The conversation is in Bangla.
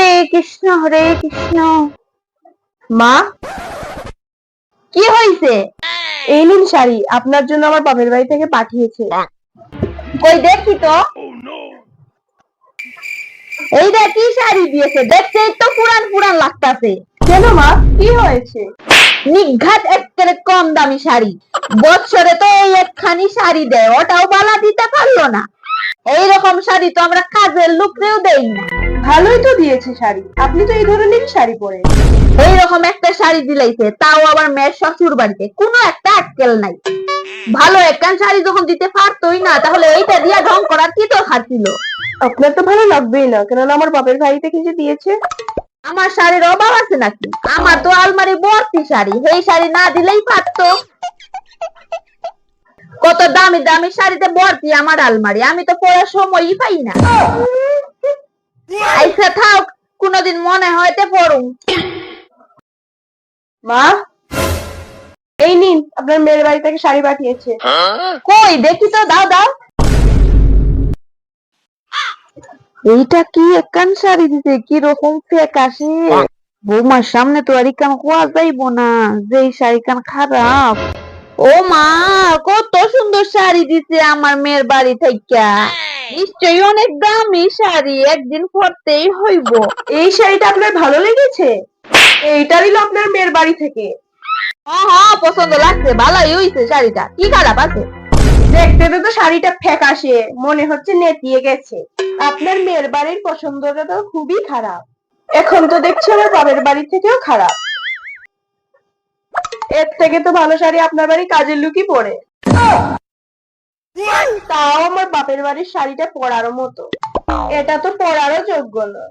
হরে কৃষ্ণ। মা, কি হয়েছে? এই নিন শাড়ি, আপনার জন্য আমার বাপের বাড়ি থেকে পাঠিয়েছে। কই দেখি তো। এইটা কি শাড়ি দিয়েছে? দেখতেই তো পুরান পুরান লাগতাছে। কেন মা, কি হয়েছে? নিঘাত একেবারে কম দামি শাড়ি। বছরে তো এই একখানি শাড়ি দেয়, ওটাও বালা দিতে পারলো না। এইরকম শাড়ি তো আমরা কাজের লোকরেও দেই না। ভালোই তো দিয়েছে শাড়ি, আপনি তো এই ধরনেরই শাড়ি পরেন। এইরকম একটা শাড়ি দিলাইছে, তাও আবার মেয়ের শ্বশুর বাড়িতে, কোনো একটা আক্কেল নাই। ভালো একখান শাড়ি যখন দিতে পারতোই না, তাহলে এইটা দিয়া ঢং করার কি দরকার ছিল? আপনার তো ভালো লাগবেই না, কেননা আমার বাপের বাড়ি থেকে যে দিয়েছে। আমার শাড়ির অভাব আছে নাকি? আমার তো আলমারি ভর্তি শাড়ি, এই শাড়ি না দিলেই পারতো। কত দামি দামি শাড়িতে ভর্তি আমার আলমারি, আমি তো পরার সময়ই পাই না। আচ্ছা থাক, কোনদিন মনে হয়তে পড়ুম। মা, এই নিন, আপনার মেয়ের বাড়ি থেকে শাড়ি পাঠিয়েছে। কই দেখি তো, দাও দাও। এইটা কি একখান শাড়ি দিছে, কি রকম ফ্যাকাশে। বৌমার সামনে তো আর ইকান কোয়া যাইব না যে এই শাড়ি কান খারাপ। ও মা, কত সুন্দর শাড়ি দিছে আমার মেয়ের বাড়ি থেকে। নিশ্চয়ই অনেক দামি শাড়ি, একদিন পরতেই হইব। এই শাড়িটা আপনার ভালো লেগেছে? এইটা দিল আপনার মেয়ের বাড়ি থেকে। হ্যাঁ, পছন্দ লাগছে, ভালোই হইছে শাড়িটা, কি খারাপ আছে? দেখতে তো শাড়িটা ফ্যাকাশে, মনে হচ্ছে নেতিয়ে গেছে। আপনার মেয়ের বাড়ির পছন্দটা তো খুবই খারাপ। এখন তো দেখছি আমার বাপের বাড়ি থেকেও খারাপ। এর থেকে তো ভালো শাড়ি আপনার বাড়ি কাজের লুকই পরে। তাও আমার বাপের বাড়ির শাড়িটা পরারও মতো, এটা তো পরারও যোগ্য নয়।